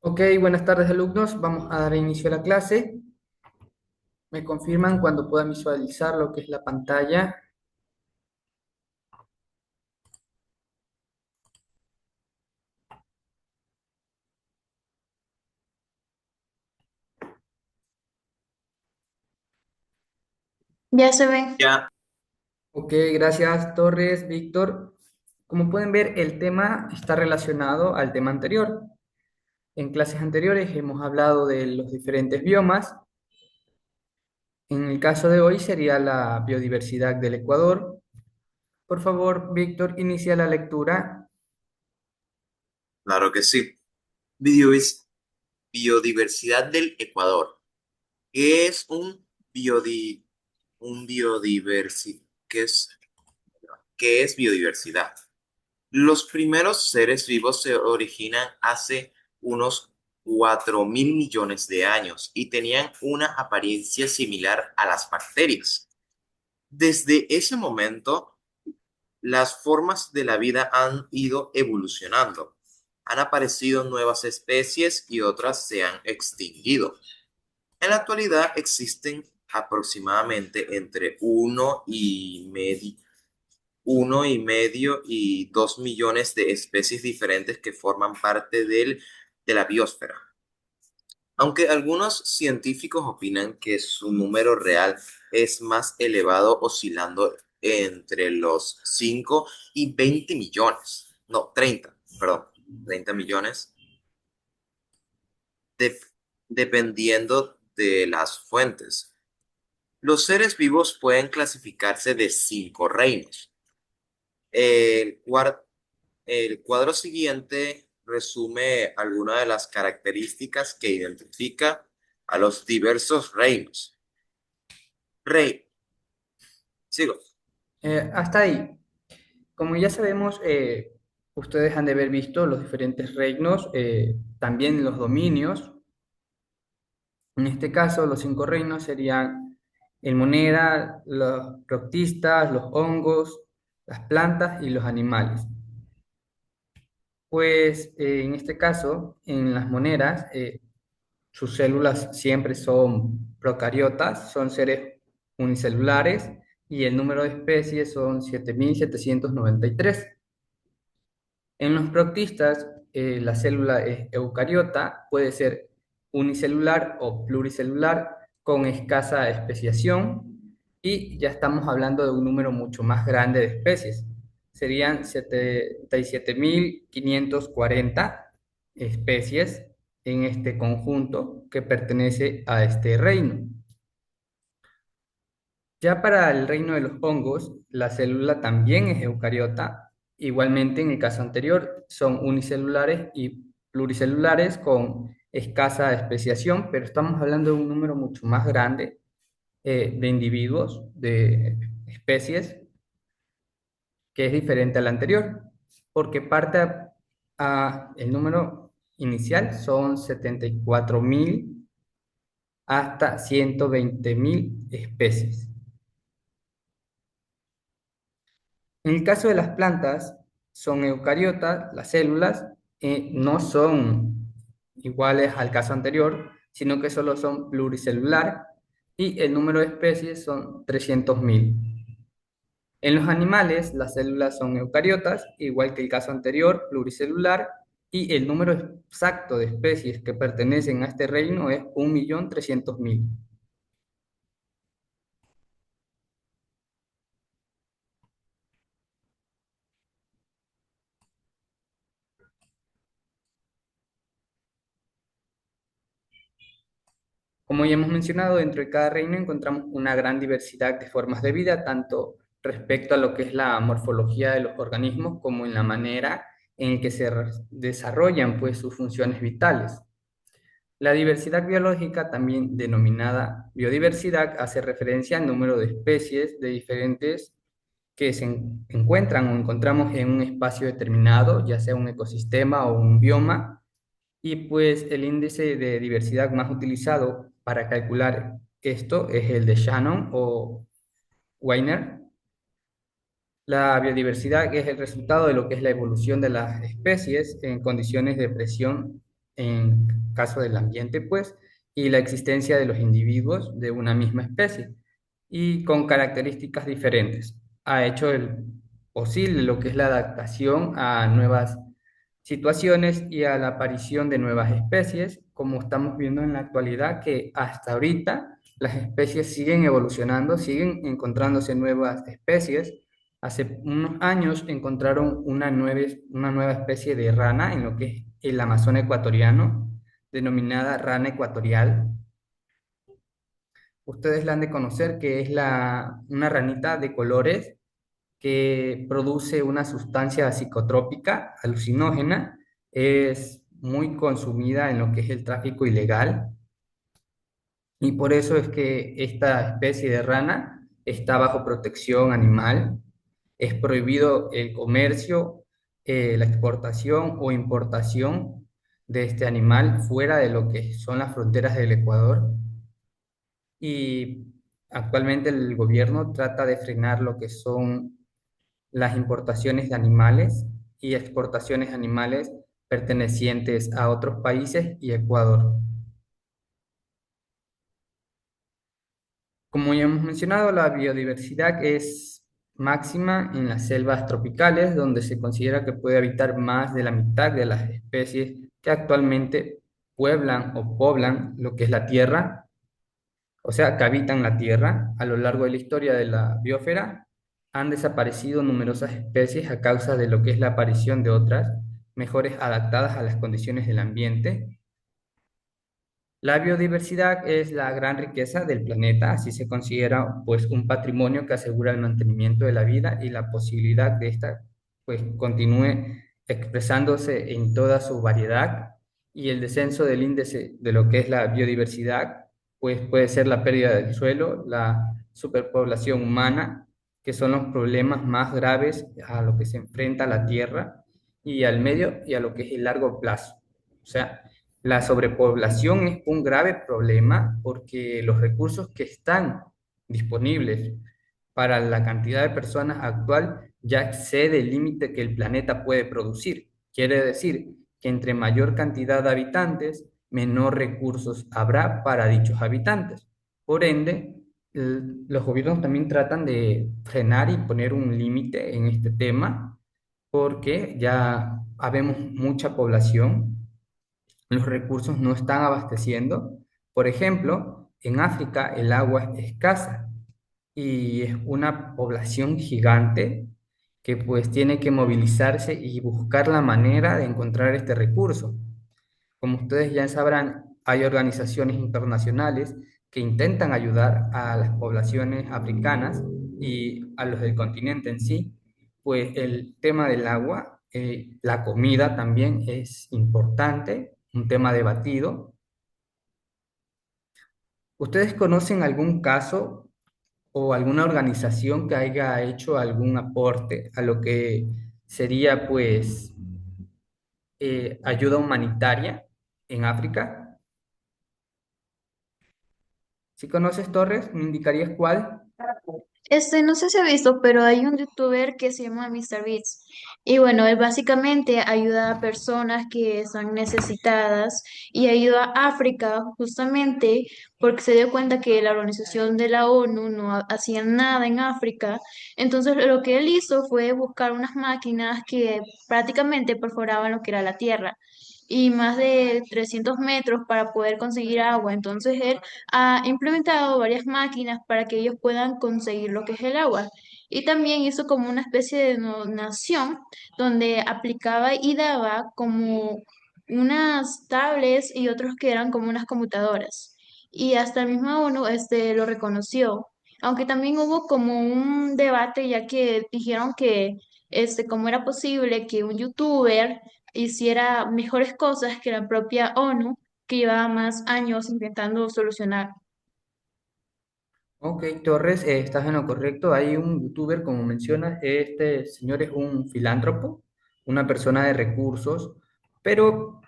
Ok, buenas tardes alumnos. Vamos a dar inicio a la clase. Me confirman cuando puedan visualizar lo que es la pantalla. Ya se ve. Ya, Ok, gracias Torres, Víctor. Como pueden ver, el tema está relacionado al tema anterior. En clases anteriores hemos hablado de los diferentes biomas. En el caso de hoy sería la biodiversidad del Ecuador. Por favor, Víctor, inicia la lectura. claro que sí. Biodiversidad del Ecuador. ¿Qué es un biodiversi- qué es biodiversidad? Los primeros seres vivos se originan hace unos 4.000 millones de años y tenían una apariencia similar a las bacterias. Desde ese momento, las formas de la vida han ido evolucionando. Han aparecido nuevas especies y otras se han extinguido. En la actualidad existen aproximadamente entre uno y medio y 2 millones de especies diferentes que forman parte de la biosfera. Aunque algunos científicos opinan que su número real es más elevado, oscilando entre los 5 y 20 millones, no, 30, perdón, 30 millones, de- dependiendo de las fuentes. Los seres vivos pueden clasificarse de 5 reinos. El, cuar- el cuadro siguiente resume algunas de las características que identifica a los diversos reinos. Rey, sigo. Hasta ahí. Como ya sabemos, ustedes han de haber visto los diferentes reinos, también los dominios. En este caso, los cinco reinos serían el monera, los proctistas, los hongos, las plantas y los animales. Pues en este caso, en las moneras, sus células siempre son procariotas, son seres unicelulares y el número de especies son 7.793. En los proctistas, la célula es eucariota, puede ser unicelular o pluricelular con escasa especiación y ya estamos hablando de un número mucho más grande de especies. Serían 77.540 especies en este conjunto que pertenece a este reino. Ya para el reino de los hongos, la célula también es eucariota. Igualmente, en el caso anterior, son unicelulares y pluricelulares con escasa especiación, pero estamos hablando de un número mucho más grande de individuos, de especies, que es diferente al anterior, porque el número inicial son 74.000 hasta 120.000 especies. En el caso de las plantas, son eucariotas, las células no son iguales al caso anterior, sino que solo son pluricelular y el número de especies son 300.000. En los animales, las células son eucariotas, igual que el caso anterior, pluricelular, y el número exacto de especies que pertenecen a este reino es 1.300.000. Como ya hemos mencionado, dentro de cada reino encontramos una gran diversidad de formas de vida, tanto respecto a lo que es la morfología de los organismos como en la manera en que desarrollan pues, sus funciones vitales. La diversidad biológica, también denominada biodiversidad, hace referencia al número de especies de diferentes que encuentran o encontramos en un espacio determinado, ya sea un ecosistema o un bioma, y pues el índice de diversidad más utilizado para calcular esto es el de Shannon o Weiner. La biodiversidad es el resultado de lo que es la evolución de las especies en condiciones de presión. en caso del ambiente, pues, y la existencia de los individuos de una misma especie y con características diferentes. Ha hecho posible lo que es la adaptación a nuevas situaciones y a la aparición de nuevas especies, como estamos viendo en la actualidad, que hasta ahorita las especies siguen evolucionando, siguen encontrándose nuevas especies. Hace unos años encontraron una nueva especie de rana en lo que es el Amazonas ecuatoriano, denominada rana ecuatorial. Ustedes la han de conocer, que es una ranita de colores que produce una sustancia psicotrópica, alucinógena, es muy consumida en lo que es el tráfico ilegal y por eso es que esta especie de rana está bajo protección animal. Es prohibido el comercio, la exportación o importación de este animal fuera de lo que son las fronteras del Ecuador. Y actualmente el gobierno trata de frenar lo que son las importaciones de animales y exportaciones de animales pertenecientes a otros países y Ecuador. Como ya hemos mencionado, la biodiversidad es máxima en las selvas tropicales, donde se considera que puede habitar más de la mitad de las especies que actualmente pueblan o poblan lo que es la Tierra, o sea, que habitan la Tierra. A lo largo de la historia de la biosfera han desaparecido numerosas especies a causa de lo que es la aparición de otras mejores adaptadas a las condiciones del ambiente. La biodiversidad es la gran riqueza del planeta, así se considera pues un patrimonio que asegura el mantenimiento de la vida y la posibilidad de esta pues continúe expresándose en toda su variedad, y el descenso del índice de lo que es la biodiversidad pues puede ser la pérdida del suelo, la superpoblación humana, que son los problemas más graves a lo que se enfrenta la Tierra y al medio y a lo que es el largo plazo. O sea, la sobrepoblación es un grave problema porque los recursos que están disponibles para la cantidad de personas actual ya excede el límite que el planeta puede producir. Quiere decir que entre mayor cantidad de habitantes, menor recursos habrá para dichos habitantes. Por ende, los gobiernos también tratan de frenar y poner un límite en este tema porque ya habemos mucha población, los recursos no están abasteciendo. Por ejemplo, en África el agua es escasa y es una población gigante que pues tiene que movilizarse y buscar la manera de encontrar este recurso. Como ustedes ya sabrán, hay organizaciones internacionales que intentan ayudar a las poblaciones africanas y a los del continente en sí, pues el tema del agua, la comida también es importante, un tema debatido. ¿Ustedes conocen algún caso o alguna organización que haya hecho algún aporte a lo que sería pues ayuda humanitaria en África? Si conoces Torres, ¿me indicarías cuál? No sé si ha visto, pero hay un youtuber que se llama MrBeats. Y bueno, él básicamente ayuda a personas que están necesitadas y ayuda a África justamente porque se dio cuenta que la organización de la ONU no hacía nada en África. Entonces lo que él hizo fue buscar unas máquinas que prácticamente perforaban lo que era la tierra y más de 300 metros para poder conseguir agua. Entonces él ha implementado varias máquinas para que ellos puedan conseguir lo que es el agua. Y también hizo como una especie de donación donde aplicaba y daba como unas tablets y otros que eran como unas computadoras. Y hasta el mismo ONU lo reconoció. Aunque también hubo como un debate ya que dijeron que cómo era posible que un youtuber hiciera mejores cosas que la propia ONU que llevaba más años intentando solucionar. Ok, Torres, estás en lo correcto. Hay un youtuber, como mencionas, este señor es un filántropo, una persona de recursos, pero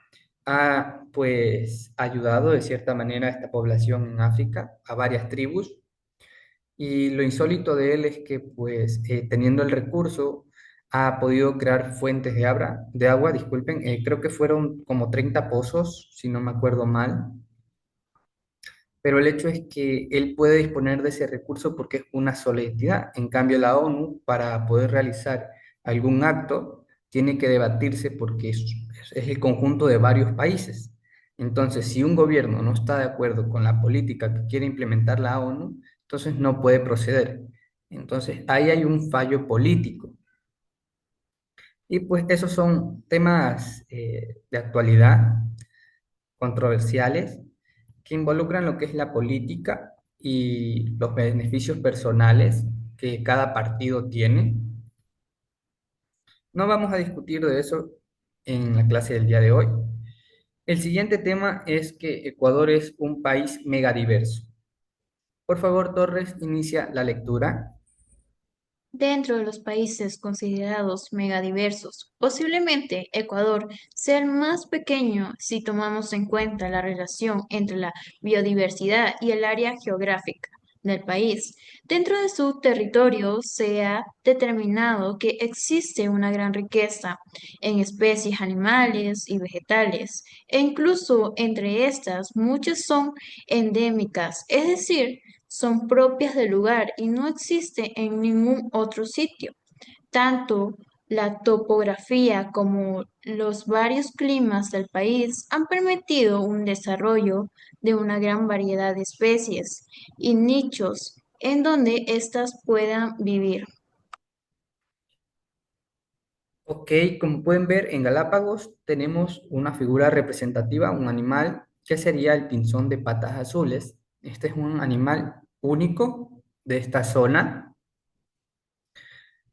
ha pues ayudado de cierta manera a esta población en África, a varias tribus. Y lo insólito de él es que pues teniendo el recurso ha podido crear fuentes de agua, disculpen, creo que fueron como 30 pozos, si no me acuerdo mal, pero el hecho es que él puede disponer de ese recurso porque es una sola entidad. En cambio, la ONU, para poder realizar algún acto, tiene que debatirse porque es el conjunto de varios países. Entonces, si un gobierno no está de acuerdo con la política que quiere implementar la ONU, entonces no puede proceder. Entonces, ahí hay un fallo político. Y pues esos son temas de actualidad controversiales que involucran lo que es la política y los beneficios personales que cada partido tiene. No vamos a discutir de eso en la clase del día de hoy. El siguiente tema es que Ecuador es un país megadiverso. Por favor, Torres, inicia la lectura. Dentro de los países considerados megadiversos, posiblemente Ecuador sea el más pequeño si tomamos en cuenta la relación entre la biodiversidad y el área geográfica del país. Dentro de su territorio se ha determinado que existe una gran riqueza en especies animales y vegetales, e incluso entre estas muchas son endémicas, es decir, son propias del lugar y no existe en ningún otro sitio. Tanto la topografía como los varios climas del país han permitido un desarrollo de una gran variedad de especies y nichos en donde éstas puedan vivir. Ok, como pueden ver, en Galápagos tenemos una figura representativa, un animal que sería el pinzón de patas azules. Este es un animal único de esta zona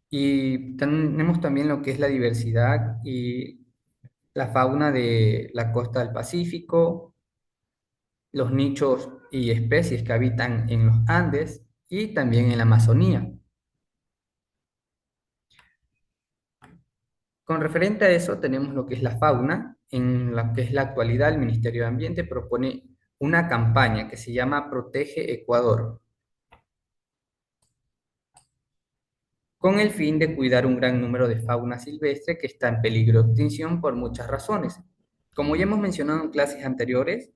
y tenemos también lo que es la diversidad y la fauna de la costa del Pacífico, los nichos y especies que habitan en los Andes y también en la Amazonía. Con referente a eso, tenemos lo que es la fauna. En la que es la actualidad, el Ministerio de Ambiente propone una campaña que se llama Protege Ecuador, con el fin de cuidar un gran número de fauna silvestre que está en peligro de extinción por muchas razones. Como ya hemos mencionado en clases anteriores,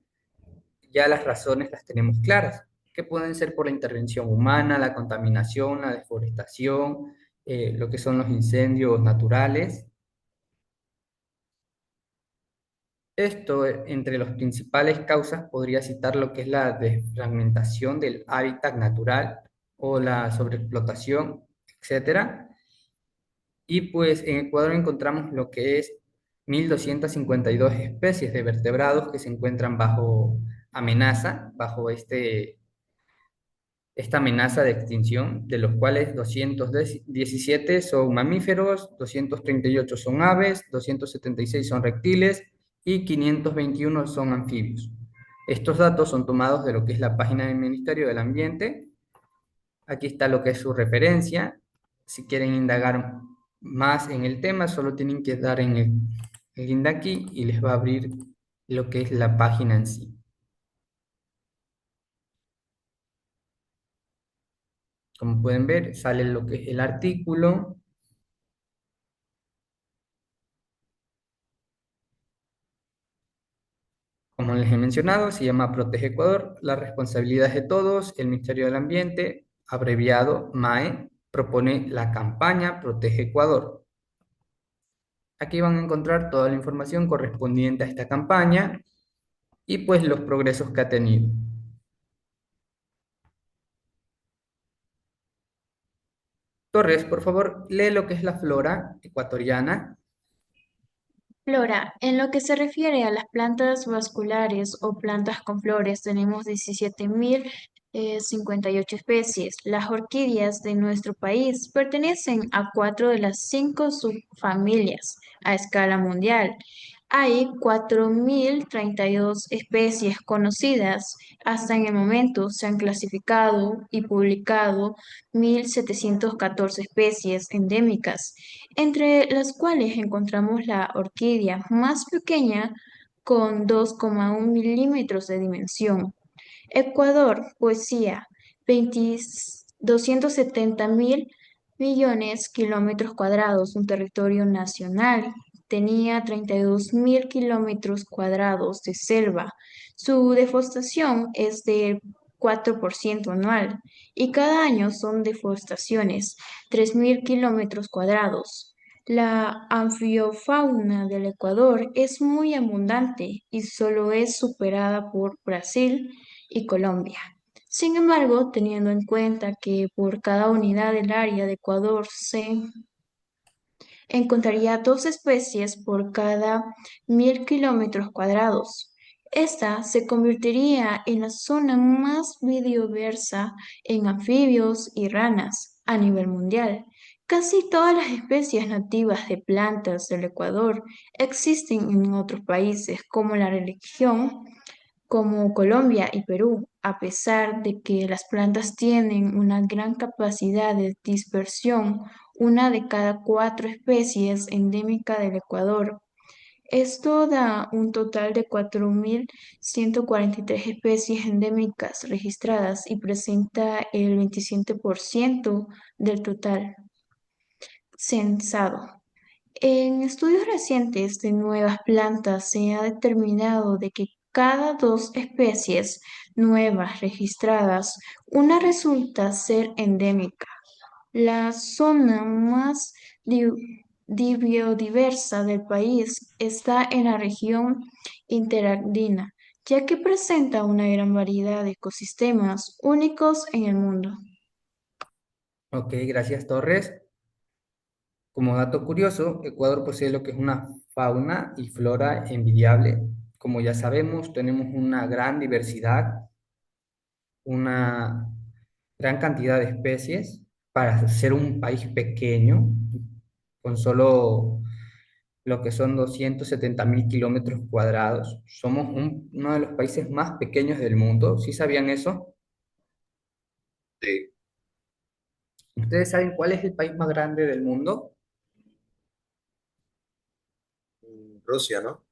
ya las razones las tenemos claras, que pueden ser por la intervención humana, la contaminación, la deforestación, lo que son los incendios naturales. Esto, entre las principales causas, podría citar lo que es la desfragmentación del hábitat natural o la sobreexplotación, etcétera. Y pues en Ecuador encontramos lo que es 1.252 especies de vertebrados que se encuentran bajo amenaza, bajo esta amenaza de extinción, de los cuales 217 son mamíferos, 238 son aves, 276 son reptiles y 521 son anfibios. Estos datos son tomados de lo que es la página del Ministerio del Ambiente. Aquí está lo que es su referencia. Si quieren indagar más en el tema, solo tienen que dar en el link de aquí y les va a abrir lo que es la página en sí. Como pueden ver, sale lo que es el artículo. Como les he mencionado, se llama Protege Ecuador. La responsabilidad es de todos. El Ministerio del Ambiente, abreviado MAE, propone la campaña Protege Ecuador. Aquí van a encontrar toda la información correspondiente a esta campaña y pues los progresos que ha tenido. Torres, por favor, lee lo que es la flora ecuatoriana. Flora, en lo que se refiere a las plantas vasculares o plantas con flores, tenemos 17.058 especies. Las orquídeas de nuestro país pertenecen a cuatro de las cinco subfamilias a escala mundial. Hay 4.032 especies conocidas. Hasta en el momento se han clasificado y publicado 1.714 especies endémicas, entre las cuales encontramos la orquídea más pequeña con 2,1 milímetros de dimensión. Ecuador, poesía, 270.000 millones kilómetros cuadrados, un territorio nacional. Tenía 32.000 kilómetros cuadrados de selva. Su deforestación es del 4% anual y cada año son deforestaciones, 3.000 kilómetros cuadrados. La anfiofauna del Ecuador es muy abundante y solo es superada por Brasil y Colombia. Sin embargo, teniendo en cuenta que por cada unidad del área de Ecuador se encontraría dos especies por cada 1.000 kilómetros cuadrados, esta se convertiría en la zona más biodiversa en anfibios y ranas a nivel mundial. Casi todas las especies nativas de plantas del Ecuador existen en otros países como la región como Colombia y Perú, a pesar de que las plantas tienen una gran capacidad de dispersión, una de cada cuatro especies endémica del Ecuador. Esto da un total de 4.143 especies endémicas registradas y presenta el 27% del total censado. En estudios recientes de nuevas plantas se ha determinado de que cada dos especies nuevas registradas, una resulta ser endémica. La zona más di- biodiversa del país está en la región interandina, ya que presenta una gran variedad de ecosistemas únicos en el mundo. Ok, gracias Torres. Como dato curioso, Ecuador posee lo que es una fauna y flora envidiable. Como ya sabemos, tenemos una gran diversidad, una gran cantidad de especies para ser un país pequeño, con solo lo que son 270.000 kilómetros cuadrados. Somos uno de los países más pequeños del mundo. ¿Sí sabían eso? Sí, ¿Ustedes saben cuál es el país más grande del mundo? Rusia, ¿no?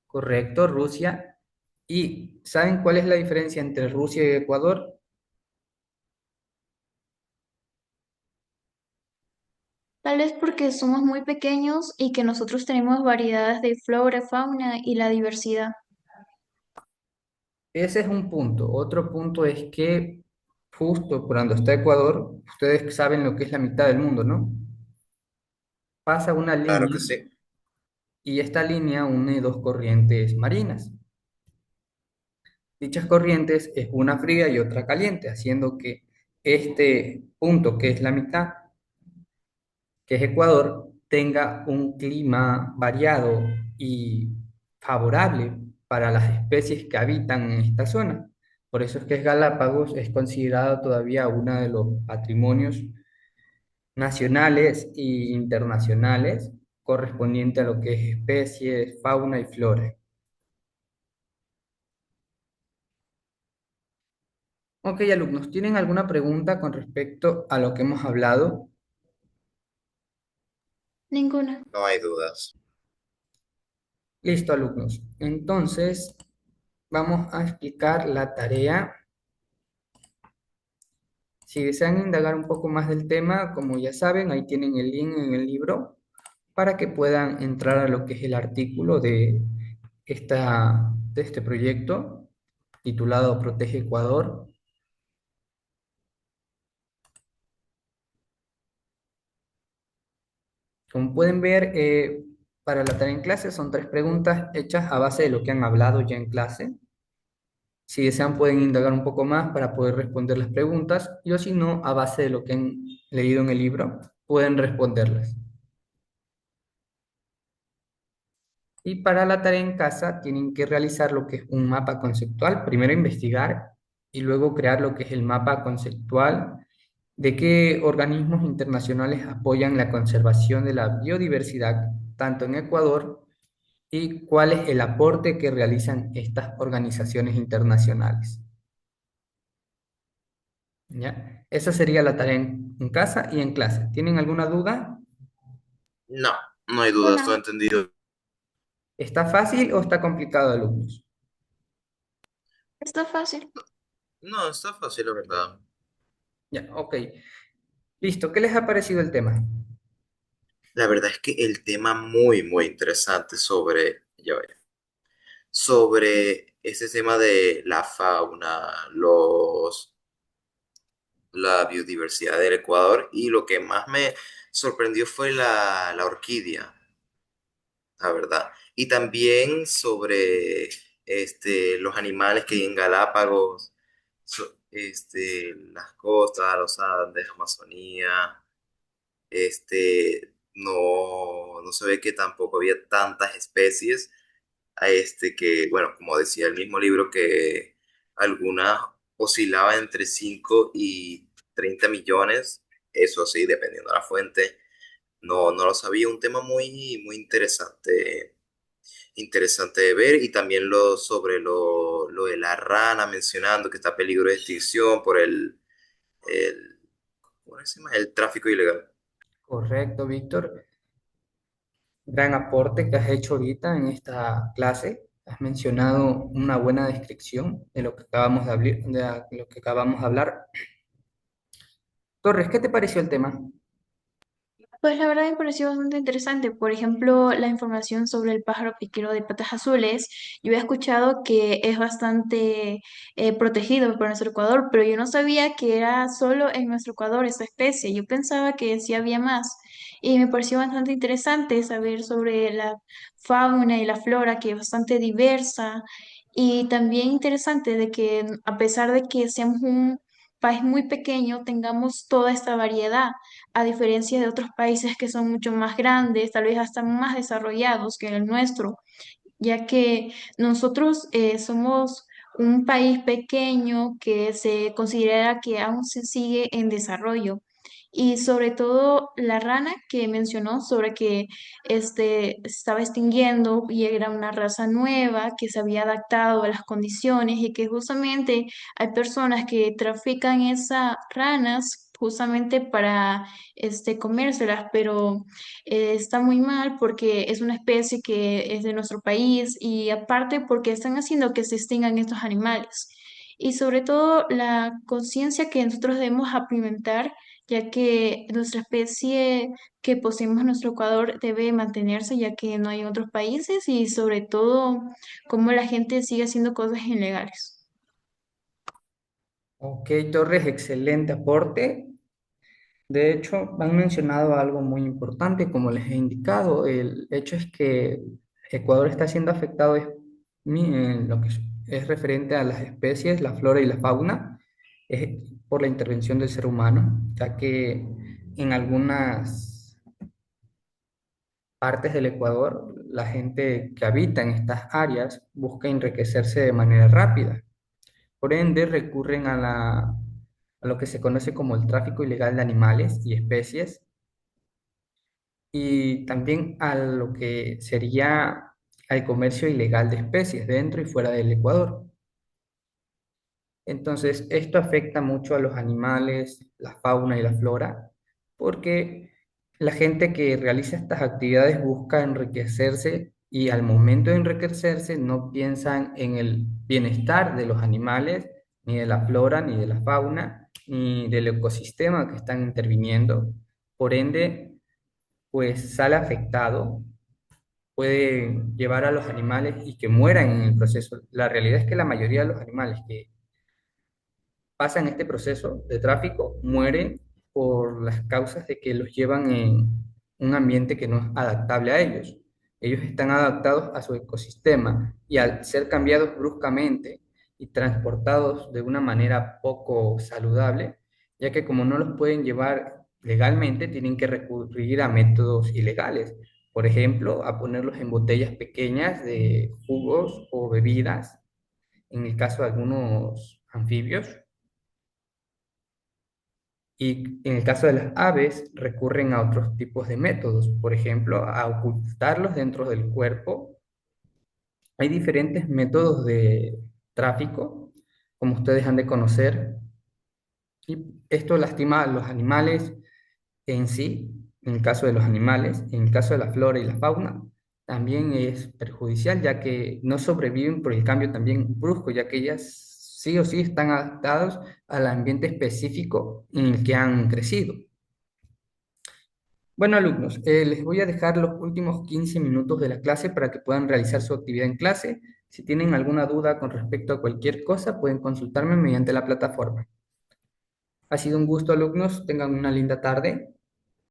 Correcto, Rusia. ¿Y saben cuál es la diferencia entre Rusia y Ecuador? Tal vez porque somos muy pequeños y que nosotros tenemos variedades de flora, fauna y la diversidad. Ese es un punto. Otro punto es que justo por donde está Ecuador, ustedes saben lo que es la mitad del mundo, ¿no? Pasa una Claro línea que sí. y esta línea une dos corrientes marinas. Dichas corrientes es una fría y otra caliente, haciendo que este punto, que es la mitad, que es Ecuador, tenga un clima variado y favorable para las especies que habitan en esta zona. Por eso es que Galápagos es considerado todavía uno de los patrimonios nacionales e internacionales correspondiente a lo que es especies, fauna y flora. Ok, alumnos, ¿tienen alguna pregunta con respecto a lo que hemos hablado? Ninguna. No hay dudas. Listo, alumnos. Entonces, vamos a explicar la tarea. Si desean indagar un poco más del tema, como ya saben, ahí tienen el link en el libro para que puedan entrar a lo que es el artículo de este proyecto titulado Protege Ecuador. Como pueden ver, para la tarea en clase son tres preguntas hechas a base de lo que han hablado ya en clase. Si desean pueden indagar un poco más para poder responder las preguntas y o si no, a base de lo que han leído en el libro, pueden responderlas. Y para la tarea en casa tienen que realizar lo que es un mapa conceptual, primero investigar y luego crear lo que es el mapa conceptual de qué organismos internacionales apoyan la conservación de la biodiversidad tanto en Ecuador y cuál es el aporte que realizan estas organizaciones internacionales. ¿Ya? Esa sería la tarea en casa y en clase. ¿Tienen alguna duda? No, no hay dudas, todo Una. entendido. ¿Está fácil o está complicado, alumnos? Está fácil. No, está fácil, la verdad. Ya, ok. Listo, ¿qué les ha parecido el tema? La verdad es que el tema muy interesante sobre, ya ve, sobre ese tema de la fauna, la biodiversidad del Ecuador y lo que más me sorprendió fue la orquídea, la verdad. Y también sobre los animales que hay en Galápagos, las costas, los Andes, Amazonía. No se ve que tampoco había tantas especies, que, bueno, como decía el mismo libro, que algunas oscilaban entre 5 y 30 millones, eso sí, dependiendo de la fuente. No lo sabía, un tema muy interesante de ver, y también sobre lo de la rana, mencionando que está a peligro de extinción por el, ¿cómo se llama? El tráfico ilegal. Correcto, Víctor. Gran aporte que has hecho ahorita en esta clase. Has mencionado una buena descripción de lo que acabamos de hablar, de lo que acabamos de hablar. Torres, ¿qué te pareció el tema? Pues la verdad me pareció bastante interesante. Por ejemplo, la información sobre el pájaro piquero de patas azules. Yo he escuchado que es bastante protegido por nuestro Ecuador, pero yo no sabía que era solo en nuestro Ecuador esta especie. Yo pensaba que sí había más. Y me pareció bastante interesante saber sobre la fauna y la flora, que es bastante diversa. Y también interesante de que a pesar de que seamos un país muy pequeño, tengamos toda esta variedad a diferencia de otros países que son mucho más grandes, tal vez hasta más desarrollados que el nuestro, ya que nosotros somos un país pequeño que se considera que aún se sigue en desarrollo. Y sobre todo la rana que mencionó sobre que se estaba extinguiendo y era una raza nueva que se había adaptado a las condiciones y que justamente hay personas que trafican esas ranas justamente para comérselas, pero está muy mal porque es una especie que es de nuestro país y aparte porque están haciendo que se extingan estos animales. Y sobre todo la conciencia que nosotros debemos implementar, ya que nuestra especie que poseemos en nuestro Ecuador debe mantenerse, ya que no hay en otros países y sobre todo cómo la gente sigue haciendo cosas ilegales. Ok, Torres, excelente aporte. De hecho, han mencionado algo muy importante, como les he indicado. El hecho es que Ecuador está siendo afectado en lo que es referente a las especies, la flora y la fauna, es por la intervención del ser humano, ya que en algunas partes del Ecuador, la gente que habita en estas áreas busca enriquecerse de manera rápida. Por ende, recurren a lo que se conoce como el tráfico ilegal de animales y especies, y también a lo que sería al comercio ilegal de especies dentro y fuera del Ecuador. Entonces, esto afecta mucho a los animales, la fauna y la flora, porque la gente que realiza estas actividades busca enriquecerse y al momento de enriquecerse no piensan en el bienestar de los animales, ni de la flora, ni de la fauna, ni del ecosistema que están interviniendo. Por ende, pues sale afectado, puede llevar a los animales y que mueran en el proceso. La realidad es que la mayoría de los animales que pasan este proceso de tráfico mueren por las causas de que los llevan en un ambiente que no es adaptable a ellos. Ellos están adaptados a su ecosistema y al ser cambiados bruscamente y transportados de una manera poco saludable, ya que como no los pueden llevar legalmente, tienen que recurrir a métodos ilegales. Por ejemplo, a ponerlos en botellas pequeñas de jugos o bebidas, en el caso de algunos anfibios, y en el caso de las aves, recurren a otros tipos de métodos, por ejemplo, a ocultarlos dentro del cuerpo. Hay diferentes métodos de tráfico, como ustedes han de conocer, y esto lastima a los animales en sí, en el caso de los animales, en el caso de la flora y la fauna, también es perjudicial, ya que no sobreviven por el cambio también brusco, ya que ellas sí o sí están adaptadas al ambiente específico en el que han crecido. Bueno, alumnos, les voy a dejar los últimos 15 minutos de la clase para que puedan realizar su actividad en clase. Si tienen alguna duda con respecto a cualquier cosa, pueden consultarme mediante la plataforma. Ha sido un gusto, alumnos. Tengan una linda tarde.